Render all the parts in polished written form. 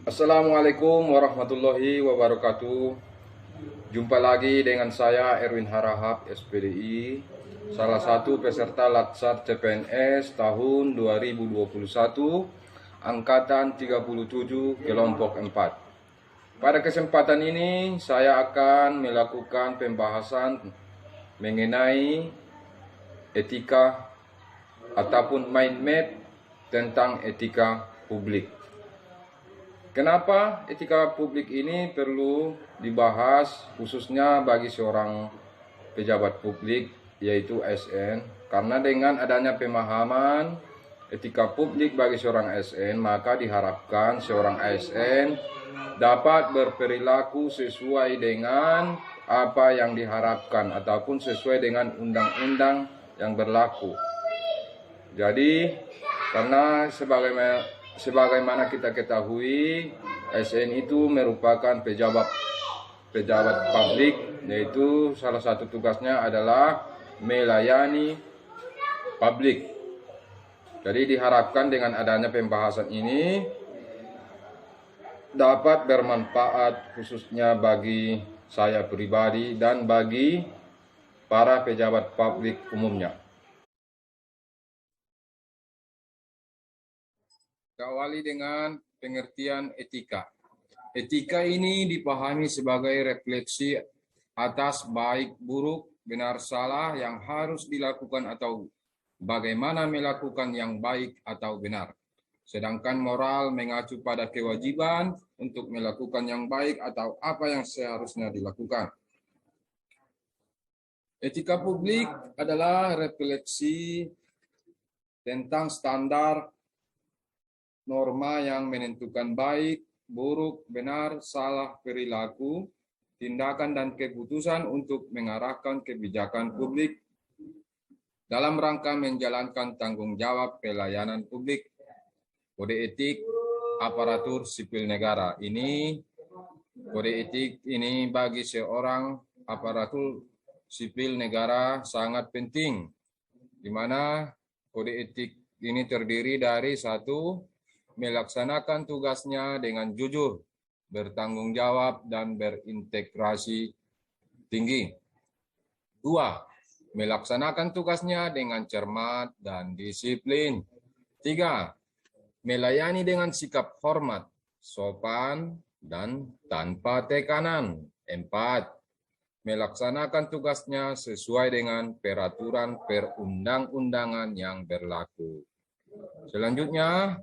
Assalamualaikum warahmatullahi wabarakatuh. Jumpa lagi dengan saya Erwin Harahap, SPDI, salah satu peserta Latsar CPNS tahun 2021, angkatan 37, kelompok 4. Pada kesempatan ini saya akan melakukan pembahasan mengenai etika ataupun mind map tentang etika publik. Kenapa etika publik ini perlu dibahas khususnya bagi seorang pejabat publik yaitu ASN? Karena dengan adanya pemahaman etika publik bagi seorang ASN, maka diharapkan seorang ASN dapat berperilaku sesuai dengan apa yang diharapkan ataupun sesuai dengan undang-undang yang berlaku. Jadi karena sebagaimana kita ketahui, ASN itu merupakan pejabat publik, yaitu salah satu tugasnya adalah melayani publik. Jadi diharapkan dengan adanya pembahasan ini dapat bermanfaat khususnya bagi saya pribadi dan bagi para pejabat publik umumnya. Awali dengan pengertian etika. Etika ini dipahami sebagai refleksi atas baik buruk, benar salah yang harus dilakukan atau bagaimana melakukan yang baik atau benar. Sedangkan moral mengacu pada kewajiban untuk melakukan yang baik atau apa yang seharusnya dilakukan. Etika publik adalah refleksi tentang standar norma yang menentukan baik, buruk, benar, salah perilaku, tindakan dan keputusan untuk mengarahkan kebijakan publik dalam rangka menjalankan tanggung jawab pelayanan publik. Kode etik aparatur sipil negara. Kode etik ini bagi seorang aparatur sipil negara sangat penting, di mana kode etik ini terdiri dari satu, melaksanakan tugasnya dengan jujur, bertanggung jawab, dan berintegrasi tinggi. 2. Melaksanakan tugasnya dengan cermat dan disiplin. 3. Melayani dengan sikap hormat, sopan, dan tanpa tekanan. 4. Melaksanakan tugasnya sesuai dengan peraturan perundang-undangan yang berlaku. Selanjutnya,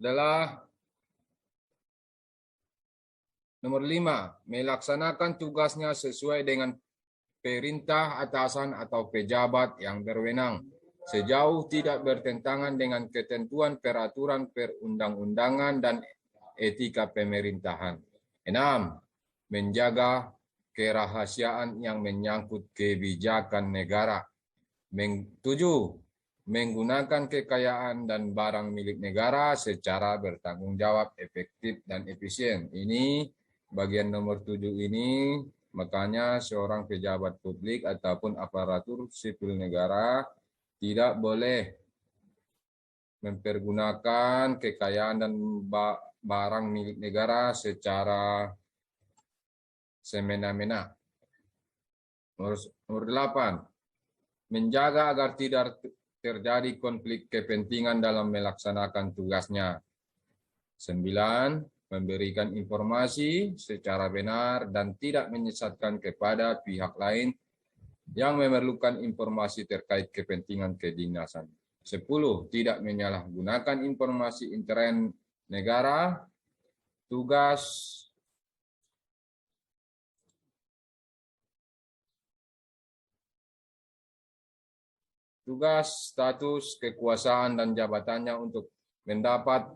adalah nomor 5, melaksanakan tugasnya sesuai dengan perintah atasan atau pejabat yang berwenang, sejauh tidak bertentangan dengan ketentuan peraturan perundang-undangan dan etika pemerintahan. 6. Menjaga kerahasiaan yang menyangkut kebijakan negara. 7. Menggunakan kekayaan dan barang milik negara secara bertanggung jawab, efektif, dan efisien. Ini bagian nomor 7 ini, makanya seorang pejabat publik ataupun aparatur sipil negara tidak boleh mempergunakan kekayaan dan barang milik negara secara semena-mena. Nomor 8. Menjaga agar tidak terjadi konflik kepentingan dalam melaksanakan tugasnya. 9. Memberikan informasi secara benar dan tidak menyesatkan kepada pihak lain yang memerlukan informasi terkait kepentingan kedinasan. 10. Tidak menyalahgunakan informasi intern negara, tugas status, kekuasaan, dan jabatannya untuk mendapat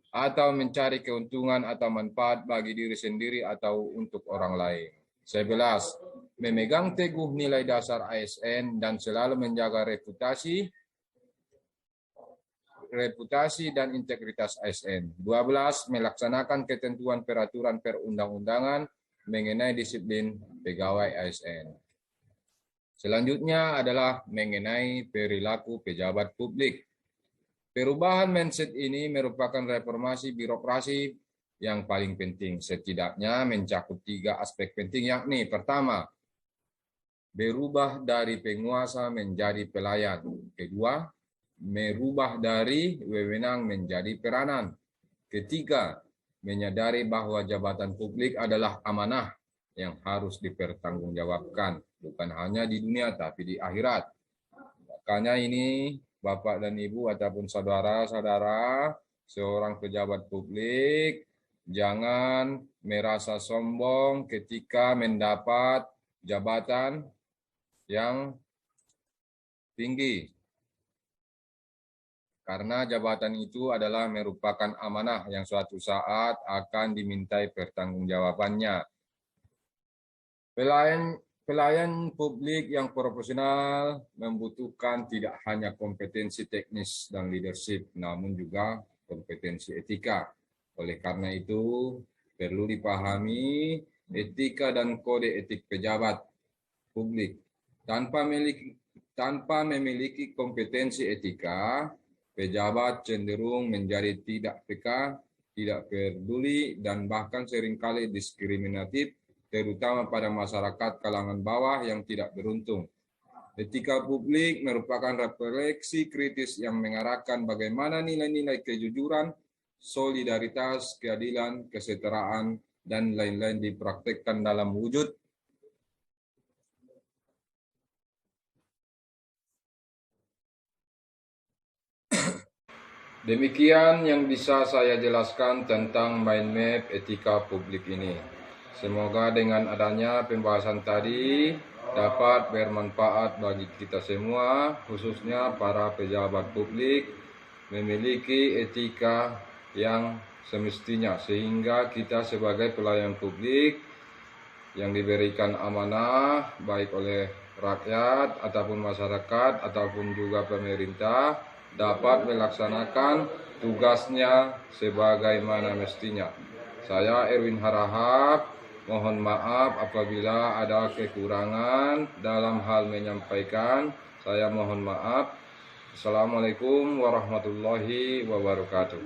atau mencari keuntungan atau manfaat bagi diri sendiri atau untuk orang lain. 11. Memegang teguh nilai dasar ASN dan selalu menjaga reputasi reputasi dan integritas ASN. 12. Melaksanakan ketentuan peraturan perundang-undangan mengenai disiplin pegawai ASN. Selanjutnya adalah mengenai perilaku pejabat publik. Perubahan mindset ini merupakan reformasi birokrasi yang paling penting, setidaknya mencakup 3 aspek penting, yakni pertama, berubah dari penguasa menjadi pelayan. Kedua, merubah dari wewenang menjadi peranan. Ketiga, menyadari bahwa jabatan publik adalah amanah yang harus dipertanggungjawabkan, bukan hanya di dunia tapi di akhirat. Makanya ini Bapak dan Ibu ataupun saudara-saudara, seorang pejabat publik jangan merasa sombong ketika mendapat jabatan yang tinggi. Karena jabatan itu adalah merupakan amanah yang suatu saat akan dimintai pertanggungjawabannya. Pelayan publik yang profesional membutuhkan tidak hanya kompetensi teknis dan leadership, namun juga kompetensi etika. Oleh karena itu, perlu dipahami etika dan kode etik pejabat publik. Tanpa memiliki kompetensi etika, pejabat cenderung menjadi tidak peka, tidak peduli, dan bahkan seringkali diskriminatif, terutama pada masyarakat kalangan bawah yang tidak beruntung. Etika publik merupakan refleksi kritis yang mengarahkan bagaimana nilai-nilai kejujuran, solidaritas, keadilan, kesetaraan, dan lain-lain dipraktekkan dalam wujud Demikian yang bisa saya jelaskan tentang mind map etika publik ini. Semoga dengan adanya pembahasan tadi dapat bermanfaat bagi kita semua, khususnya para pejabat publik, memiliki etika yang semestinya, sehingga kita sebagai pelayan publik yang diberikan amanah baik oleh rakyat ataupun masyarakat ataupun juga pemerintah dapat melaksanakan tugasnya sebagaimana mestinya. Saya Erwin Harahap, mohon maaf apabila ada kekurangan dalam hal menyampaikan. Saya mohon maaf. Assalamualaikum warahmatullahi wabarakatuh.